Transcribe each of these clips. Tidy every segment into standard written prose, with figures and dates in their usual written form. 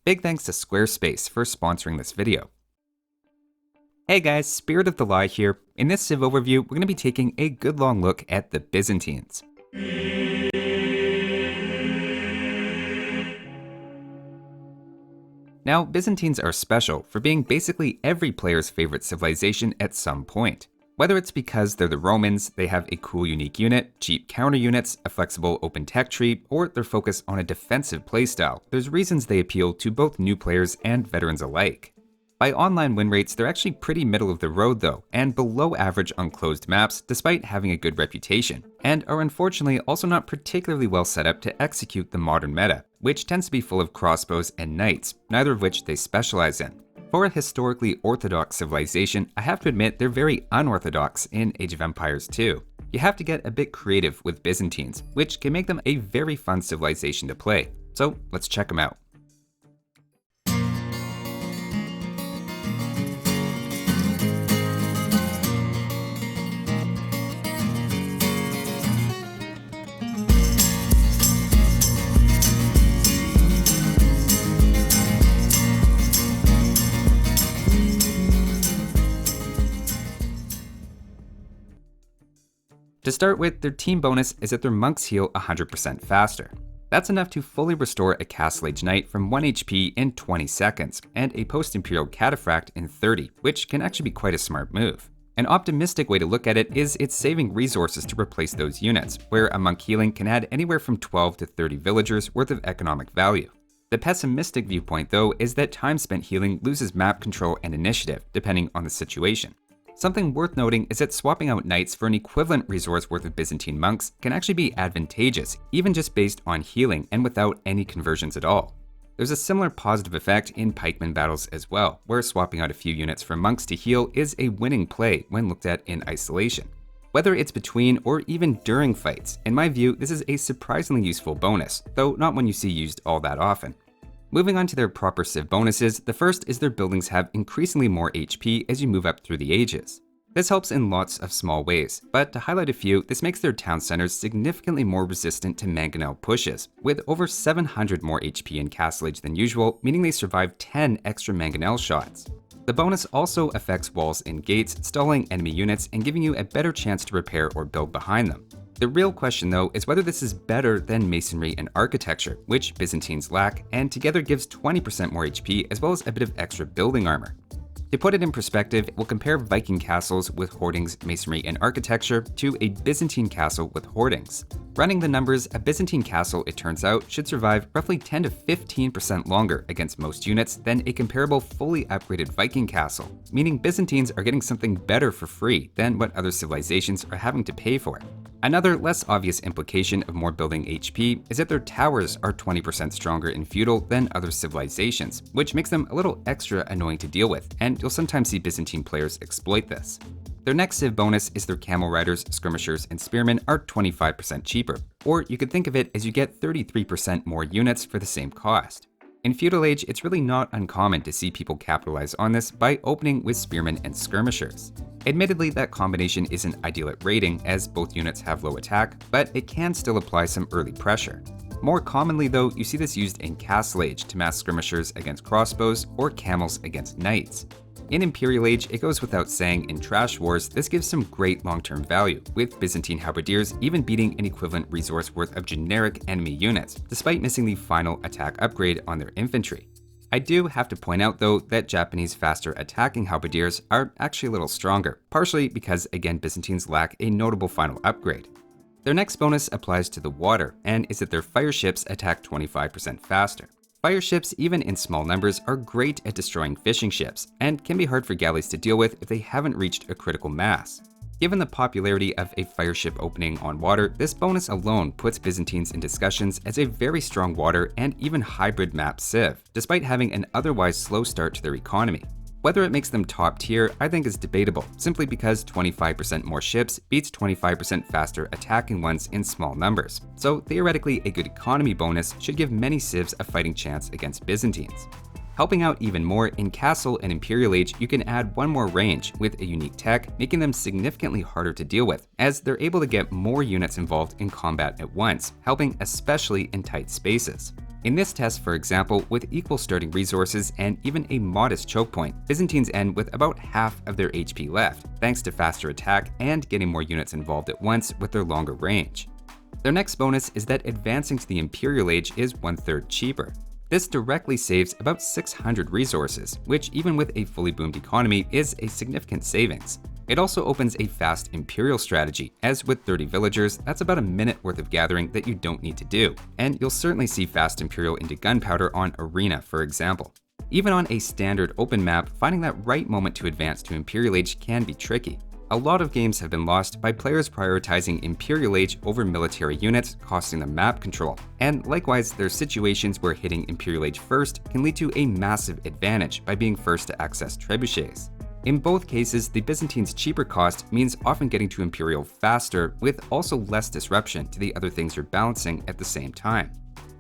Big thanks to Squarespace for sponsoring this video. Hey guys, Spirit of the Lie here. In this Civ overview, we're going to be taking a good long look at the Byzantines. Now, Byzantines are special for being basically every player's favorite civilization at some point. Whether it's because they're the Romans, they have a cool unique unit, cheap counter units, a flexible open tech tree, or their focus on a defensive playstyle, there's reasons they appeal to both new players and veterans alike. By online win rates, they're actually pretty middle of the road though, and below average on closed maps despite having a good reputation, and are unfortunately also not particularly well set up to execute the modern meta, which tends to be full of crossbows and knights, neither of which they specialize in. For a historically orthodox civilization, I have to admit they're very unorthodox in Age of Empires too. You have to get a bit creative with Byzantines, which can make them a very fun civilization to play. So let's check them out. To start with, their team bonus is that their monks heal 100% faster. That's enough to fully restore a Castle Age Knight from 1 HP in 20 seconds, and a post-Imperial Cataphract in 30, which can actually be quite a smart move. An optimistic way to look at it is it's saving resources to replace those units, where a monk healing can add anywhere from 12 to 30 villagers worth of economic value. The pessimistic viewpoint though is that time spent healing loses map control and initiative, depending on the situation. Something worth noting is that swapping out knights for an equivalent resource worth of Byzantine monks can actually be advantageous, even just based on healing and without any conversions at all. There's a similar positive effect in pikeman battles as well, where swapping out a few units for monks to heal is a winning play when looked at in isolation. Whether it's between or even during fights, in my view, this is a surprisingly useful bonus, though not one you see used all that often. Moving on to their proper civ bonuses, the first is their buildings have increasingly more HP as you move up through the ages. This helps in lots of small ways, but to highlight a few, this makes their town centers significantly more resistant to mangonel pushes, with over 700 more HP in Castle Age than usual, meaning they survive 10 extra mangonel shots. The bonus also affects walls and gates, stalling enemy units and giving you a better chance to repair or build behind them. The real question though is whether this is better than masonry and architecture, which Byzantines lack, and together gives 20% more HP as well as a bit of extra building armor. To put it in perspective, we'll compare Viking castles with hoardings, masonry, and architecture to a Byzantine castle with hoardings. Running the numbers, a Byzantine castle, it turns out, should survive roughly 10 to 15% longer against most units than a comparable fully upgraded Viking castle, meaning Byzantines are getting something better for free than what other civilizations are having to pay for. Another less obvious implication of more building HP is that their towers are 20% stronger in feudal than other civilizations, which makes them a little extra annoying to deal with, and you'll sometimes see Byzantine players exploit this. Their next civ bonus is their camel riders, skirmishers, and spearmen are 25% cheaper, or you could think of it as you get 33% more units for the same cost. In Feudal Age, it's really not uncommon to see people capitalize on this by opening with spearmen and skirmishers. Admittedly, that combination isn't ideal at raiding as both units have low attack, but it can still apply some early pressure. More commonly though, you see this used in Castle Age to mass skirmishers against crossbows or camels against knights. In Imperial Age, it goes without saying in Trash Wars, this gives some great long-term value, with Byzantine halberdiers even beating an equivalent resource worth of generic enemy units, despite missing the final attack upgrade on their infantry. I do have to point out though that Japanese faster attacking halberdiers are actually a little stronger, partially because again Byzantines lack a notable final upgrade. Their next bonus applies to the water, and is that their fire ships attack 25% faster. Fire ships, even in small numbers, are great at destroying fishing ships, and can be hard for galleys to deal with if they haven't reached a critical mass. Given the popularity of a fire ship opening on water, this bonus alone puts Byzantines in discussions as a very strong water and even hybrid map civ, despite having an otherwise slow start to their economy. Whether it makes them top tier, I think is debatable, simply because 25% more ships beats 25% faster attacking ones in small numbers. So theoretically, a good economy bonus should give many civs a fighting chance against Byzantines. Helping out even more, in Castle and Imperial Age, you can add one more range with a unique tech, making them significantly harder to deal with, as they're able to get more units involved in combat at once, helping especially in tight spaces. In this test, for example, with equal starting resources and even a modest choke point, Byzantines end with about half of their HP left, thanks to faster attack and getting more units involved at once with their longer range. Their next bonus is that advancing to the Imperial Age is 1/3 cheaper. This directly saves about 600 resources, which even with a fully boomed economy is a significant savings. It also opens a fast Imperial strategy, as with 30 villagers, that's about a minute worth of gathering that you don't need to do, and you'll certainly see fast Imperial into gunpowder on Arena, for example. Even on a standard open map, finding that right moment to advance to Imperial Age can be tricky. A lot of games have been lost by players prioritizing Imperial Age over military units, costing them map control. And likewise, there are situations where hitting Imperial Age first can lead to a massive advantage by being first to access trebuchets. In both cases, the Byzantines' cheaper cost means often getting to Imperial faster, with also less disruption to the other things you're balancing at the same time.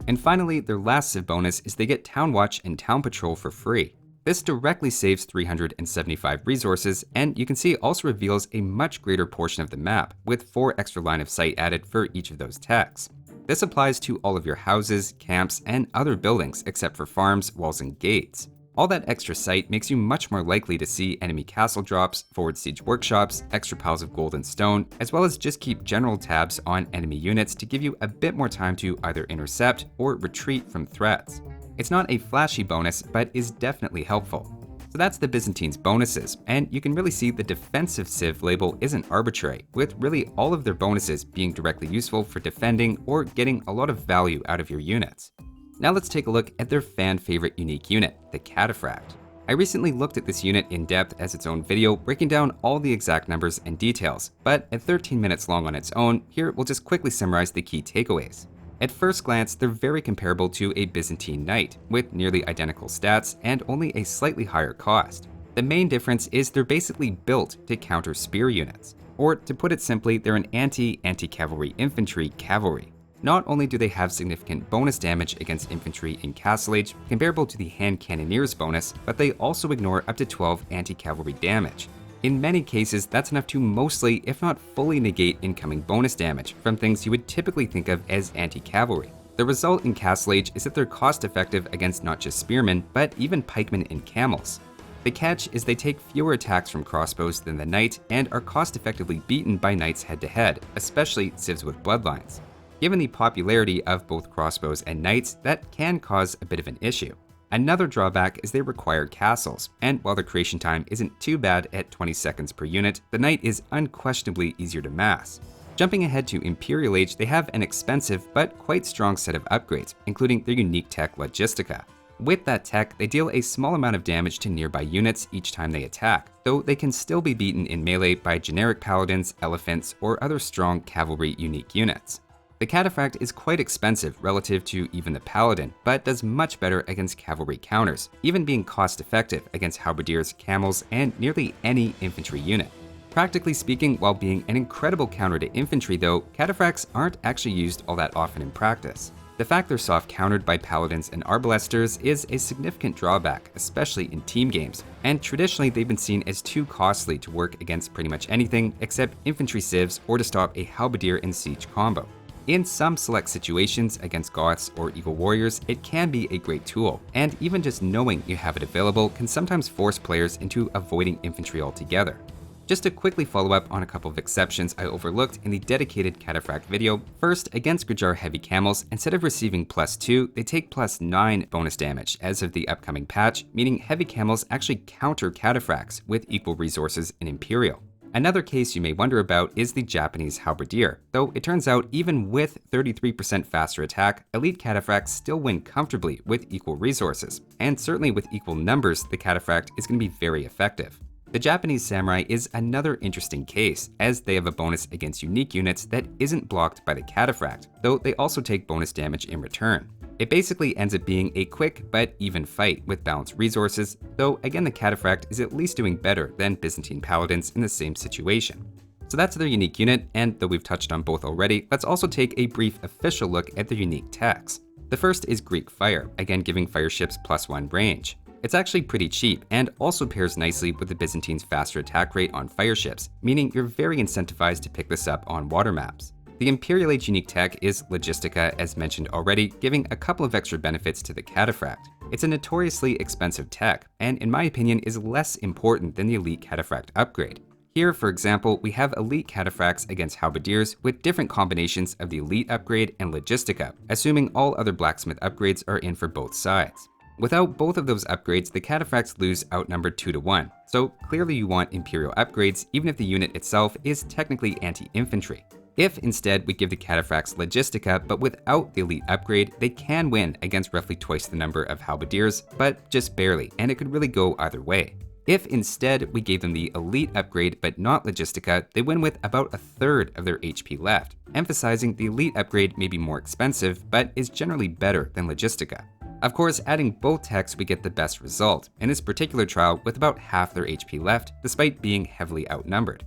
And finally, their last civ bonus is they get Town Watch and Town Patrol for free. This directly saves 375 resources, and you can see it also reveals a much greater portion of the map, with 4 extra line of sight added for each of those techs. This applies to all of your houses, camps, and other buildings except for farms, walls, and gates. All that extra sight makes you much more likely to see enemy castle drops, forward siege workshops, extra piles of gold and stone, as well as just keep general tabs on enemy units to give you a bit more time to either intercept or retreat from threats. It's not a flashy bonus, but is definitely helpful. So that's the Byzantines' bonuses, and you can really see the defensive civ label isn't arbitrary, with really all of their bonuses being directly useful for defending or getting a lot of value out of your units. Now let's take a look at their fan favorite unique unit, the Cataphract. I recently looked at this unit in depth as its own video, breaking down all the exact numbers and details, but at 13 minutes long on its own, here we'll just quickly summarize the key takeaways. At first glance, they're very comparable to a Byzantine knight, with nearly identical stats and only a slightly higher cost. The main difference is they're basically built to counter spear units. Or to put it simply, they're an anti-cavalry infantry cavalry. Not only do they have significant bonus damage against infantry in Castle Age, comparable to the hand cannoneers bonus, but they also ignore up to 12 anti-cavalry damage. In many cases, that's enough to mostly, if not fully, negate incoming bonus damage from things you would typically think of as anti-cavalry. The result in Castle Age is that they're cost-effective against not just spearmen, but even pikemen and camels. The catch is they take fewer attacks from crossbows than the knight and are cost-effectively beaten by knights head-to-head, especially civs with bloodlines. Given the popularity of both crossbows and knights, that can cause a bit of an issue. Another drawback is they require castles, and while the creation time isn't too bad at 20 seconds per unit, the knight is unquestionably easier to mass. Jumping ahead to Imperial Age, they have an expensive but quite strong set of upgrades, including their unique tech Logistica. With that tech, they deal a small amount of damage to nearby units each time they attack, though they can still be beaten in melee by generic paladins, elephants, or other strong cavalry unique units. The Cataphract is quite expensive relative to even the Paladin, but does much better against cavalry counters, even being cost-effective against halberdiers, camels, and nearly any infantry unit. Practically speaking, while being an incredible counter to infantry though, Cataphracts aren't actually used all that often in practice. The fact they're soft-countered by paladins and arbalesters is a significant drawback, especially in team games, and traditionally they've been seen as too costly to work against pretty much anything except infantry civs or to stop a halberdier and siege combo. In some select situations against Goths or Eagle Warriors, it can be a great tool, and even just knowing you have it available can sometimes force players into avoiding infantry altogether. Just to quickly follow up on a couple of exceptions I overlooked in the dedicated Cataphract video, first, against Gujar heavy camels, instead of receiving +2, they take +9 bonus damage as of the upcoming patch, meaning heavy camels actually counter Cataphracts with equal resources in Imperial. Another case you may wonder about is the Japanese halberdier, though it turns out even with 33% faster attack, elite cataphracts still win comfortably with equal resources, and certainly with equal numbers, the cataphract is going to be very effective. The Japanese samurai is another interesting case, as they have a bonus against unique units that isn't blocked by the cataphract, though they also take bonus damage in return. It basically ends up being a quick but even fight with balanced resources, though again the Cataphract is at least doing better than Byzantine paladins in the same situation. So that's their unique unit, and though we've touched on both already, let's also take a brief official look at their unique techs. The first is Greek Fire, again giving fire ships +1 range. It's actually pretty cheap and also pairs nicely with the Byzantine's faster attack rate on fire ships, meaning you're very incentivized to pick this up on water maps. The Imperial Age unique tech is Logistica, as mentioned already, giving a couple of extra benefits to the Cataphract. It's a notoriously expensive tech, and in my opinion is less important than the Elite Cataphract upgrade. Here, for example, we have Elite Cataphracts against Halberdiers with different combinations of the Elite upgrade and Logistica, assuming all other blacksmith upgrades are in for both sides. Without both of those upgrades, the Cataphracts lose outnumbered 2 to 1, so clearly you want Imperial upgrades even if the unit itself is technically anti-infantry. If instead we give the Cataphracts Logistica but without the Elite upgrade, they can win against roughly twice the number of Halberdiers, but just barely, and it could really go either way. If instead we gave them the Elite upgrade but not Logistica, they win with about a third of their HP left, emphasizing the Elite upgrade may be more expensive but is generally better than Logistica. Of course, adding both techs we get the best result, in this particular trial with about half their HP left, despite being heavily outnumbered.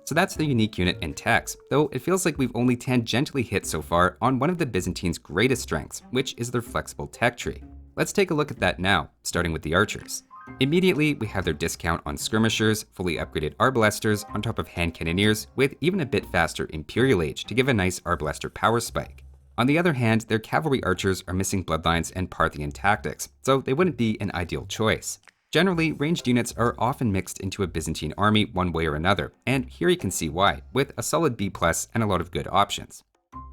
So that's the unique unit and techs, though it feels like we've only tangentially hit so far on one of the Byzantines' greatest strengths, which is their flexible tech tree. Let's take a look at that now, starting with the archers. Immediately, we have their discount on skirmishers, fully upgraded arbalesters on top of hand cannoneers, with even a bit faster Imperial Age to give a nice arbalester power spike. On the other hand, their cavalry archers are missing bloodlines and Parthian tactics, so they wouldn't be an ideal choice. Generally, ranged units are often mixed into a Byzantine army one way or another, and here you can see why, with a solid B+ and a lot of good options.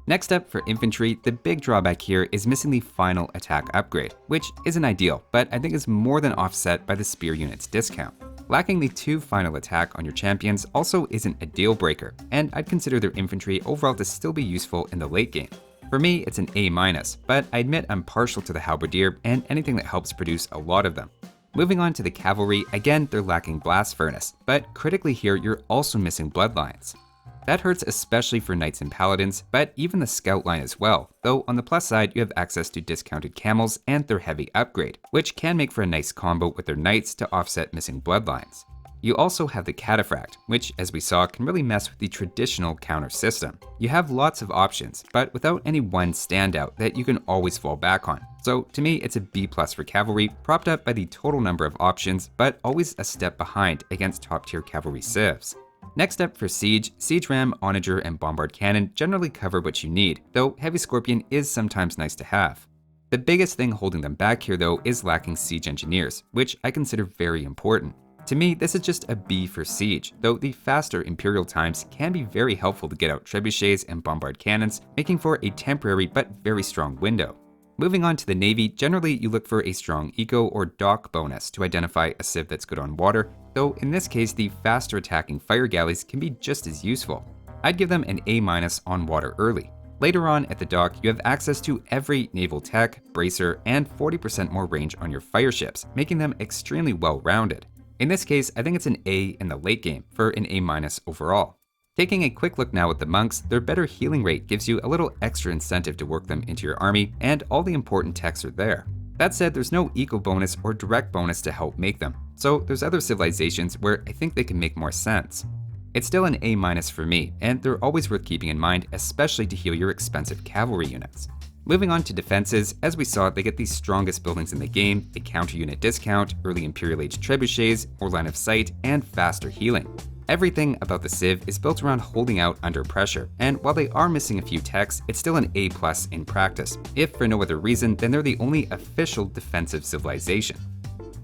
Next up for infantry, the big drawback here is missing the final attack upgrade, which isn't ideal, but I think is more than offset by the spear unit's discount. Lacking the 2 final attack on your champions also isn't a deal breaker, and I'd consider their infantry overall to still be useful in the late game. For me, it's an A-, but I admit I'm partial to the halberdier and anything that helps produce a lot of them. Moving on to the cavalry, again they're lacking blast furnace, but critically here you're also missing bloodlines. That hurts especially for knights and paladins, but even the scout line as well, though on the plus side you have access to discounted camels and their heavy upgrade, which can make for a nice combo with their knights to offset missing bloodlines. You also have the Cataphract, which as we saw can really mess with the traditional counter system. You have lots of options, but without any one standout that you can always fall back on. So to me it's a B+ for cavalry, propped up by the total number of options, but always a step behind against top tier cavalry civs. Next up for siege, siege ram, onager, and bombard cannon generally cover what you need, though heavy scorpion is sometimes nice to have. The biggest thing holding them back here though is lacking siege engineers, which I consider very important. To me, this is just a B for siege, though the faster imperial times can be very helpful to get out trebuchets and bombard cannons, making for a temporary but very strong window. Moving on to the navy, generally you look for a strong eco or dock bonus to identify a civ that's good on water, though in this case the faster attacking fire galleys can be just as useful. I'd give them an A- on water early. Later on at the dock, you have access to every naval tech, bracer, and 40% more range on your fire ships, making them extremely well-rounded. In this case, I think it's an A in the late game for an A- overall. Taking a quick look now at the monks, their better healing rate gives you a little extra incentive to work them into your army, and all the important techs are there. That said, there's no eco bonus or direct bonus to help make them, so there's other civilizations where I think they can make more sense. It's still an A- for me, and they're always worth keeping in mind, especially to heal your expensive cavalry units. Moving on to defenses, as we saw, they get the strongest buildings in the game, a counter unit discount, early Imperial Age trebuchets, more line of sight, and faster healing. Everything about the civ is built around holding out under pressure, and while they are missing a few techs, it's still an A+ in practice, if for no other reason than they're the only official defensive civilization.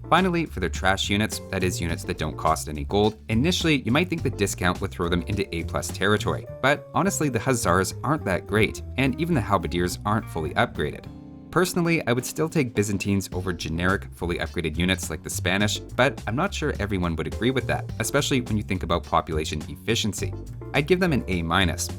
Finally, for their trash units, that is units that don't cost any gold, initially you might think the discount would throw them into A+ territory, but honestly the hussars aren't that great, and even the halberdiers aren't fully upgraded. Personally, I would still take Byzantines over generic, fully upgraded units like the Spanish, but I'm not sure everyone would agree with that, especially when you think about population efficiency. I'd give them an A-,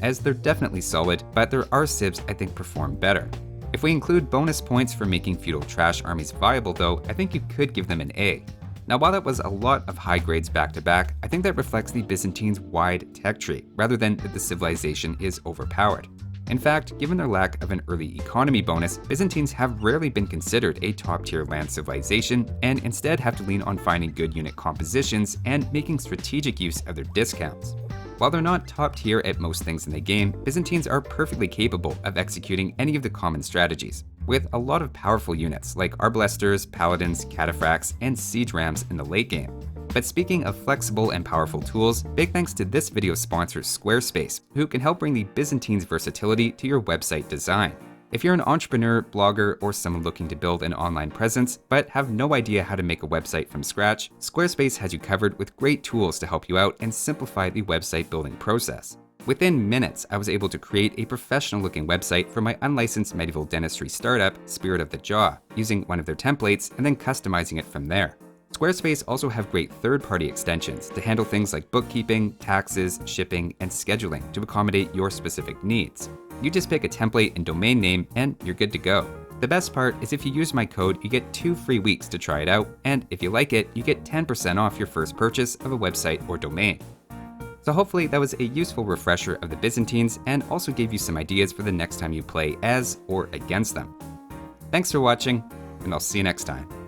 as they're definitely solid, but there are civs I think perform better. If we include bonus points for making feudal trash armies viable though, I think you could give them an A. Now while that was a lot of high grades back to back, I think that reflects the Byzantines' wide tech tree, rather than that the civilization is overpowered. In fact, given their lack of an early economy bonus, Byzantines have rarely been considered a top-tier land civilization, and instead have to lean on finding good unit compositions and making strategic use of their discounts. While they're not top tier at most things in the game, Byzantines are perfectly capable of executing any of the common strategies, with a lot of powerful units like arbalesters, paladins, cataphracts, and siege rams in the late game. But speaking of flexible and powerful tools, big thanks to this video's sponsor Squarespace, who can help bring the Byzantine's versatility to your website design. If you're an entrepreneur, blogger, or someone looking to build an online presence, but have no idea how to make a website from scratch, Squarespace has you covered with great tools to help you out and simplify the website building process. Within minutes, I was able to create a professional-looking website for my unlicensed medieval dentistry startup, Spirit of the Jaw, using one of their templates and then customizing it from there. Squarespace also have great third-party extensions to handle things like bookkeeping, taxes, shipping, and scheduling to accommodate your specific needs. You just pick a template and domain name and you're good to go. The best part is if you use my code, you get 2 free weeks to try it out, and if you like it, you get 10% off your first purchase of a website or domain. So hopefully that was a useful refresher of the Byzantines and also gave you some ideas for the next time you play as or against them. Thanks for watching, and I'll see you next time.